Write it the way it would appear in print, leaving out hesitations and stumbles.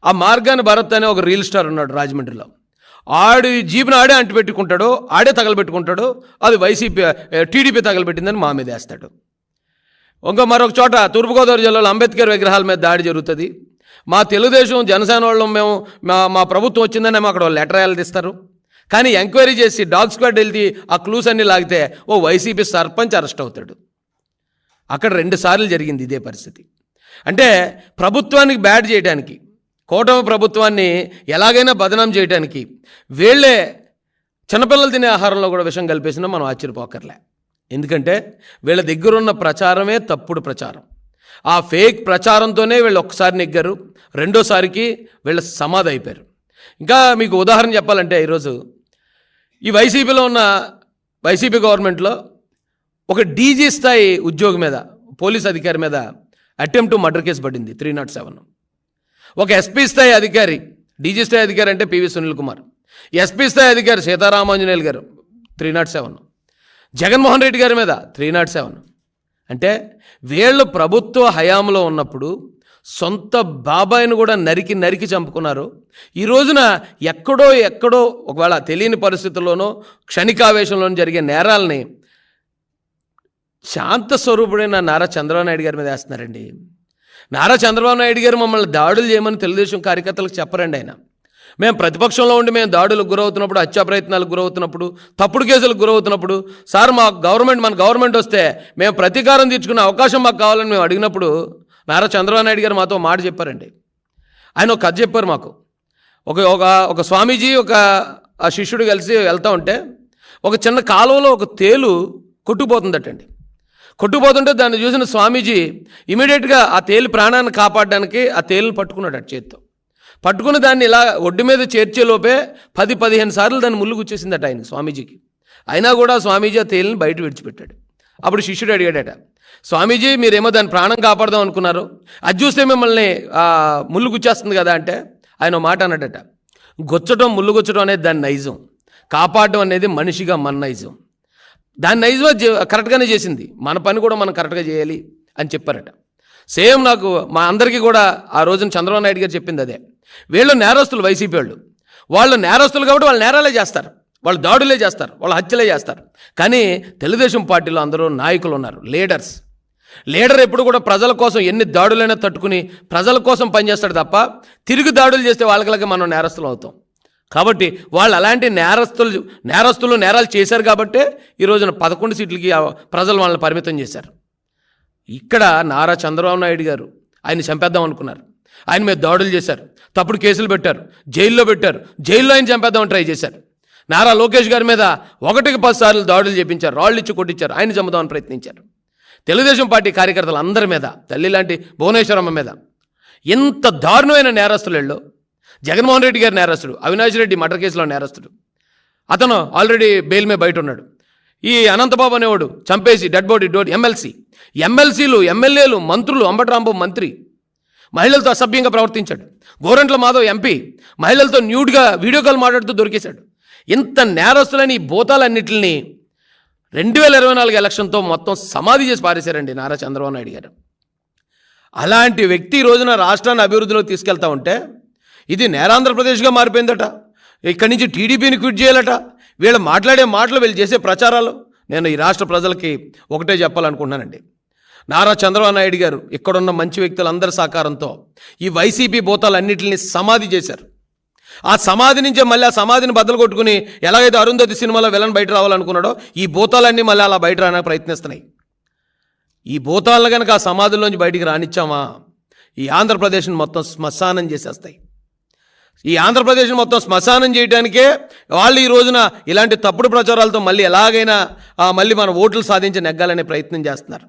ఆ మార్గాన్ని భరత్ అనే ఒక రీల్ స్టార్ ఉన్నాడు రాజమండ్రిలో. ఆడి జీబును ఆడే అంటిపెట్టుకుంటాడు, ఆడే తగలబెట్టుకుంటాడు. అది టీడీపీ తగలబెట్టిందని మా మీద వేస్తాడు. మరొక చోట తూర్పుగోదావరి జిల్లాలో అంబేద్కర్ విగ్రహాల మీద దాడి జరుగుతుంది. మా తెలుగుదేశం జనసేన వాళ్ళం మేము మా ప్రభుత్వం వచ్చిందని అక్కడ లెటర్ తీస్తారు. కానీ ఎంక్వైరీ చేసి డాగ్ స్క్వాడ్ వెళ్తే ఆ క్లూస్ అన్నీ లాగితే వైసీపీ సర్పంచ్ అరెస్ట్ అవుతాడు. అక్కడ 2 సార్లు జరిగింది ఇదే పరిస్థితి. అంటే ప్రభుత్వానికి బ్యాడ్ చేయడానికి, కూటమి ప్రభుత్వాన్ని ఎలాగైనా బదనాం చేయడానికి వీళ్ళే చిన్నపిల్లలు తినే ఆహారంలో కూడా విషం కలిపేసినా మనం ఆశ్చర్యపోకర్లే. ఎందుకంటే వీళ్ళ దగ్గరున్న ప్రచారమే తప్పుడు ప్రచారం. ఆ ఫేక్ ప్రచారంతోనే వీళ్ళు ఒక్కసారి నెగ్గారు, రెండోసారికి వీళ్ళ సమాధి అయిపోయారు. ఇంకా మీకు ఉదాహరణ చెప్పాలంటే ఈరోజు ఈ వైసీపీలో ఉన్న వైసీపీ గవర్నమెంట్లో ఒక డీజీ స్థాయి ఉద్యోగి మీద, పోలీస్ అధికారి మీద అటెంప్ట్ మర్డర్ కేసు పడింది 307. ఒక ఎస్పీ స్థాయి అధికారి, డీజీ స్థాయి అధికారి అంటే పివి సునీల్ కుమార్, ఎస్పీ స్థాయి అధికారి సీతారామాంజనేయులు గారు 307, జగన్మోహన్ రెడ్డి గారి మీద 307. అంటే వీళ్ళు ప్రభుత్వ హయాంలో ఉన్నప్పుడు సొంత బాబాయిని కూడా నరికి చంపుకున్నారు. ఈ రోజున ఎక్కడో ఒకవేళ తెలియని పరిస్థితుల్లోనో క్షణికావేశంలోనూ జరిగే నేరాలని శాంత స్వరూపుడైన నారా చంద్రబాబు నాయుడు గారి మీద వేస్తున్నారండి. నారా చంద్రబాబు నాయుడు గారు మమ్మల్ని దాడులు చేయమని తెలుగుదేశం కార్యకర్తలకు చెప్పరండి. ఆయన మేము ప్రతిపక్షంలో ఉండి మేము దాడులకు గురవుతున్నప్పుడు, హత్యా ప్రయత్నాలకు గురవుతున్నప్పుడు, తప్పుడు కేసులకు గురవుతున్నప్పుడు, సార్ మన గవర్నమెంట్ వస్తే మేము ప్రతీకారం తీర్చుకునే అవకాశం మాకు కావాలని మేము అడిగినప్పుడు నారా చంద్రబాబు నాయుడు గారు మాతో మాట చెప్పారండి. ఆయన ఒక కథ చెప్పారు మాకు. ఒక స్వామీజీ ఆ శిష్యుడు కలిసి వెళ్తూ ఉంటే ఒక చిన్న కాలువలో ఒక తేలు కొట్టుకుపోతుందటండి. కొట్టుకుపోతుంటే దాన్ని చూసిన స్వామీజీ ఇమీడియట్గా ఆ తేలు ప్రాణాన్ని కాపాడడానికి ఆ తేలుని పట్టుకున్నాడు చేత్తో. పట్టుకుని దాన్ని ఇలా ఒడ్డు మీద చేర్చేలోపే 10-15 సార్లు దాన్ని ముళ్ళు గుచ్చేసిందట ఆయన స్వామీజీకి. అయినా కూడా స్వామీజీ ఆ తేలిని బయట విడిచిపెట్టాడు. అప్పుడు శిష్యుడు అడిగాడట, స్వామీజీ మీరేమో దాన్ని ప్రాణం కాపాడదాం అనుకున్నారు, అది చూస్తే మిమ్మల్ని ముళ్ళు గుచ్చేస్తుంది కదా అంటే ఆయన మాట అన్నాడట, ముళ్ళు గుచ్చడం అనేది దాని నైజం, కాపాడడం అనేది మనిషిగా మన నైజం. దాని నైజం కరెక్ట్గానే చేసింది, మన పని కూడా మనం కరెక్ట్గా చేయాలి అని చెప్పారట. సేమ్ నాకు మా అందరికీ కూడా ఆ రోజున చంద్రబాబు నాయుడు గారు చెప్పింది అదే. వీళ్ళు నేరస్తులు, వైసీపీ వాళ్ళు నేరస్తులు కాబట్టి వాళ్ళు నేరాలే చేస్తారు, వాళ్ళు దాడులే చేస్తారు, వాళ్ళు హత్యలే చేస్తారు. కానీ తెలుగుదేశం పార్టీలో అందరూ నాయకులు ఉన్నారు, లీడర్ ఎప్పుడు కూడా ప్రజల కోసం ఎన్ని దాడులైనా తట్టుకుని ప్రజల కోసం పనిచేస్తాడు తప్ప తిరిగి దాడులు చేస్తే వాళ్ళకి మనం నేరస్తులు అవుతాం. కాబట్టి వాళ్ళు అలాంటి నేరస్తులు నేరాలు చేశారు కాబట్టే ఈ రోజున 11 సీట్లకి ప్రజలు వాళ్ళని పరిమితం చేశారు. ఇక్కడ నారా చంద్రబాబు నాయుడు గారు ఆయన చంపేద్దాం అనుకున్నారు, ఆయన మీద దాడులు చేశారు, తప్పుడు కేసులు పెట్టారు, జైల్లో ఆయన చంపేద్దామని ట్రై చేశారు. నారా లోకేష్ గారి మీద 1-10 సార్లు దాడులు చేపించారు, రాళ్ళు ఇచ్చి కొట్టించారు, ఆయన చంపుదామని ప్రయత్నించారు. తెలుగుదేశం పార్టీ కార్యకర్తలు అందరి మీద, తల్లి లాంటి భువనేశ్వరమ్మ మీద ఎంత దారుణమైన నేరస్తులలో జగన్మోహన్ రెడ్డి గారి నేరస్తుడు, అవినాష్ రెడ్డి మర్డర్ కేసులో నేరస్తుడు, అతను ఆల్రెడీ బెయిల్ మీద బయట ఉన్నాడు. ఈ అనంతబాబు అనేవాడు చంపేసి డెడ్ బాడీ ఎమ్మెల్సీలు, ఎమ్మెల్యేలు, మంత్రులు, అంబటరాంబాబు మంత్రి మహిళలతో అసభ్యంగా ప్రవర్తించాడు. గోరంట్ల మాధవ్ ఎంపీ మహిళలతో న్యూడ్గా వీడియో కాల్ మాట్లాడుతూ దొరికేశాడు. ఇంత నేరస్తులని ఈ భూతాలన్నింటినీ 2024 ఎలక్షన్తో మొత్తం సమాధి చేసి పారేశారండి నారా చంద్రబాబు నాయుడు గారు. అలాంటి వ్యక్తి ఈ రోజున రాష్ట్రాన్ని అభివృద్ధిలో తీసుకెళ్తా ఉంటే ఇది నేరాంధ్రప్రదేశ్గా మారిపోయిందట. ఇక్కడి నుంచి టీడీపీని క్విట్ చేయాలట. వీళ్ళు మాట్లాడే మాటలు, వీళ్ళు చేసే ప్రచారాలు, నేను ఈ రాష్ట్ర ప్రజలకి ఒకటే చెప్పాలనుకుంటున్నానండి. నారా చంద్రబాబు నాయుడు గారు ఇక్కడున్న మంచి వ్యక్తులందరి సహకారంతో ఈ వైసీపీ భూతాలన్నింటినీ సమాధి చేశారు. ఆ సమాధి నుంచే మళ్ళీ ఆ సమాధిని బద్దలు కొట్టుకుని ఎలాగైతే అరుంధతి సినిమాలో విలన్ బయట రావాలనుకున్నాడో ఈ భూతాలన్నీ మళ్ళీ అలా బయట రావడానికి ప్రయత్నిస్తున్నాయి. ఈ భూతాలను కనుక ఆ సమాధుల్లోంచి బయటికి రానిచ్చామా ఈ ఆంధ్రప్రదేశ్ని మొత్తం శ్మశానం చేసేస్తాయి. ఈ ఆంధ్రప్రదేశ్ని మొత్తం శ్మశానం చేయడానికే వాళ్ళు ఈ రోజున ఇలాంటి తప్పుడు ప్రచారాలతో మళ్ళీ ఎలాగైనా మళ్ళీ మన ఓట్లు సాధించి నెగ్గాలనే ప్రయత్నం చేస్తున్నారు.